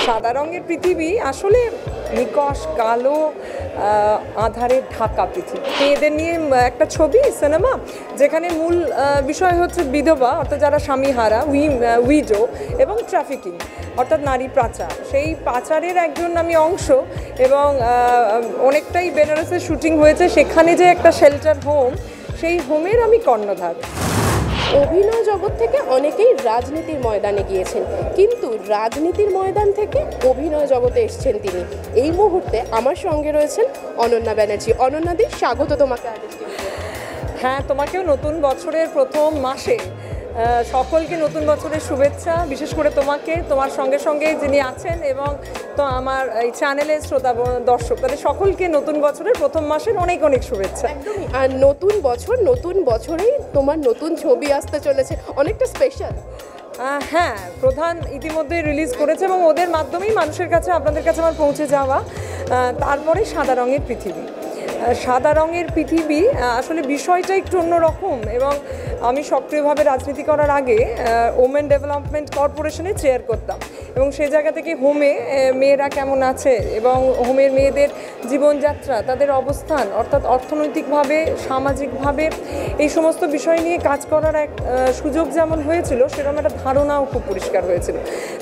সাদা রঙের পৃথিবী আসলে নিকষ কালো আধারে ঢাকা পৃথিবী। মেয়েদের নিয়ে একটা ছবি সিনেমা, যেখানে মূল বিষয় হচ্ছে বিধবা অর্থাৎ যারা স্বামীহারা, উইডো এবং ট্রাফিকিং অর্থাৎ নারী পাচার। সেই পাচারের একজন আমি অংশ এবং অনেকটাই বেনারসে শুটিং হয়েছে, সেখানে যে একটা শেল্টার হোম, সেই হোমের আমি কর্ণধার। অভিনয় জগৎ থেকে অনেকেই রাজনীতির ময়দানে গিয়েছেন, কিন্তু রাজনীতির ময়দান থেকে অভিনয় জগতে এসেছেন তিনি। এই মুহূর্তে আমার সঙ্গে রয়েছেন অনন্যা ব্যানার্জি। অনন্যাদি, স্বাগত তোমাকে। হ্যাঁ, তোমাকেও নতুন বছরের প্রথম মাসে সকলকে নতুন বছরের শুভেচ্ছা, বিশেষ করে তোমাকে, তোমার সঙ্গে সঙ্গে যিনি আছেন এবং তো আমার এই চ্যানেলের শ্রোতা দর্শক, তাদের সকলকে নতুন বছরের প্রথম মাসের অনেক অনেক শুভেচ্ছা। আর নতুন বছরেই তোমার নতুন ছবি আসতে চলেছে, অনেকটা স্পেশাল। হ্যাঁ, প্রধান ইতিমধ্যে রিলিজ করেছে এবং ওদের মাধ্যমেই মানুষের কাছে, আপনাদের কাছে আমার পৌঁছে যাওয়া। তারপরে সাদা রঙের পৃথিবী। সাদা রঙের পৃথিবী আসলে বিষয়টা একটু অন্যরকম, এবং আমি সক্রিয়ভাবে রাজনীতি করার আগে ওমেন ডেভেলপমেন্ট কর্পোরেশনে চেয়ার করতাম, এবং সেই জায়গা থেকে হোমে মেয়েরা কেমন আছে এবং হোমের মেয়েদের জীবনযাত্রা, তাদের অবস্থান অর্থাৎ অর্থনৈতিকভাবে, সামাজিকভাবে এই সমস্ত বিষয় নিয়ে কাজ করার এক সুযোগ যেমন হয়েছিল, সেরকম একটা ধারণাও খুব পরিষ্কার হয়েছিল।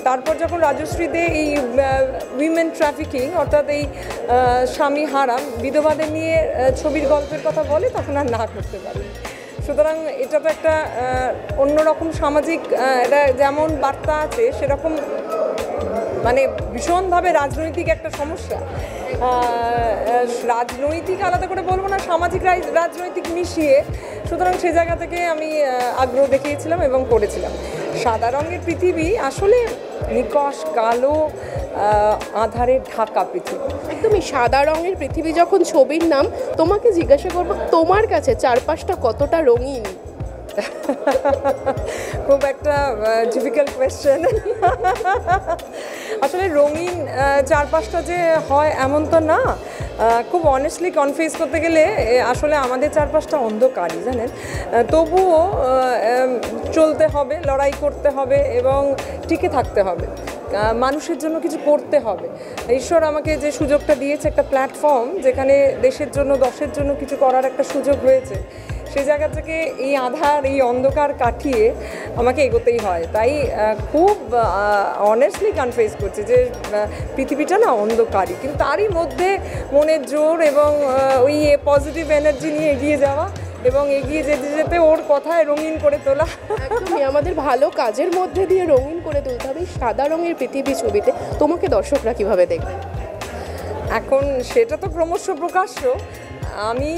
তারপর যখন রাজশ্রীতে এই উইমেন ট্রাফিকিং অর্থাৎ এই স্বামী হারাম বিধবাদের নিয়ে ছবির গল্পের কথা বলে, তখন আর না করতে পারি। সুতরাং এটা তো একটা অন্যরকম সামাজিক, এটা যেমন বার্তা আছে সেরকম মানে ভীষণভাবে রাজনৈতিক একটা সমস্যা। রাজনৈতিক আলাদা করে বলবো না, সামাজিক রাজনৈতিক মিশিয়ে। সুতরাং সে জায়গা থেকে আমি আগ্রহ দেখিয়েছিলাম এবং করেছিলাম। সাদা রঙের পৃথিবী আসলে নিকষ কালো আধারে ঢাকা পৃথিবী। একদমই সাদা রঙের পৃথিবী যখন ছবির নাম, তোমাকে জিজ্ঞাসা করবো, তোমার কাছে চারপাশটা কতটা রঙিন? খুব একটা ডিফিকাল্ট কোয়েশ্চেন। আসলে রঙিন চারপাশটা যে হয় এমন তো না। খুব অনেস্টলি কনফেস করতে গেলে আসলে আমাদের চারপাশটা অন্ধকারই, জানেন। তবুও চলতে হবে, লড়াই করতে হবে এবং টিকে থাকতে হবে, মানুষের জন্য কিছু করতে হবে। ঈশ্বর আমাকে যে সুযোগটা দিয়েছে, একটা প্ল্যাটফর্ম যেখানে দেশের জন্য, দশের জন্য কিছু করার একটা সুযোগ হয়েছে, সেই জায়গা থেকে এই আধার, এই অন্ধকার কাটিয়ে আমাকে এগোতেই হয়। তাই খুব অনেস্টলি কনফেস করছি যে পৃথিবীটা না অন্ধকারই, কিন্তু তারই মধ্যে মনের জোর এবং ওই পজিটিভ এনার্জি নিয়ে এগিয়ে যাওয়া এবং এগিয়ে যেতে যেতে ওর কথায় রঙিন করে তোলা। একদমই, আমাদের ভালো কাজের মধ্যে দিয়ে রঙিন করে তুলতে হবে। সাদা রঙের পৃথিবী ছবিতে তোমাকে দর্শকরা কিভাবে দেখবে? এখন সেটা তো ক্রমশ প্রকাশ্য। আমি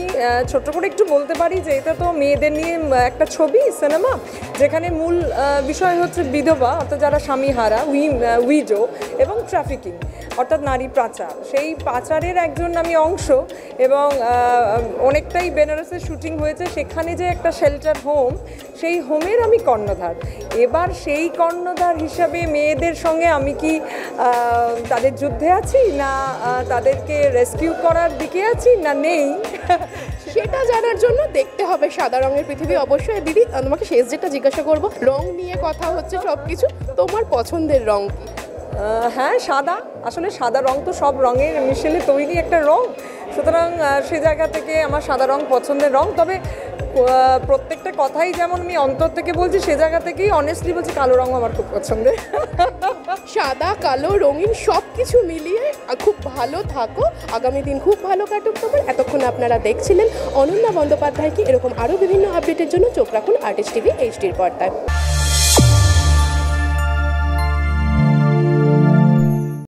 ছোট্ট করে একটু বলতে পারি যে এটা তো মেয়েদের নিয়ে একটা ছবি সিনেমা, যেখানে মূল বিষয় হচ্ছে বিধবা অর্থাৎ যারা স্বামীহারা, উইডো এবং ট্রাফিকিং অর্থাৎ নারী পাচার। সেই পাচারের একজন আমি অংশ এবং অনেকটাই বেনারসে শুটিং হয়েছে, সেখানে যে একটা শেল্টার হোম, সেই হোমের আমি কর্ণধার। এবার সেই কর্ণধার হিসাবে মেয়েদের সঙ্গে আমি কি তাদের যুদ্ধে আছি, না তাদেরকে রেস্কিউ করার দিকে আছি, না নেই, সেটা জানার জন্য দেখতে হবে সাদা রঙের পৃথিবী। অবশ্যই দিদি, তোমাকে শেষ যেটা জিজ্ঞাসা করবো, রং নিয়ে কথা হচ্ছে সব কিছু, তোমার পছন্দের রং কি? হ্যাঁ, সাদা। আসলে সাদা রং তো সব রঙের মিশেলে তৈরি একটা রং, সুতরাং সে জায়গা থেকে আমার সাদা রং পছন্দের রং। তবে প্রত্যেকটা কথাই যেমন আমি অন্তর থেকে বলছি, সে জায়গা থেকেই অনেস্টলি বলছি কালো রং আমার খুব পছন্দের। সাদা কালো রঙিন সব কিছু মিলিয়ে খুব ভালো থাকো, আগামী দিন খুব ভালো কাটুক তোমার। এতক্ষণ আপনারা দেখছিলেন অনন্যা বন্দ্যোপাধ্যায়কে। এরকম আরও বিভিন্ন আপডেটের জন্য চোখ রাখুন আর্টিস্ট টিভি HD পর্দায়।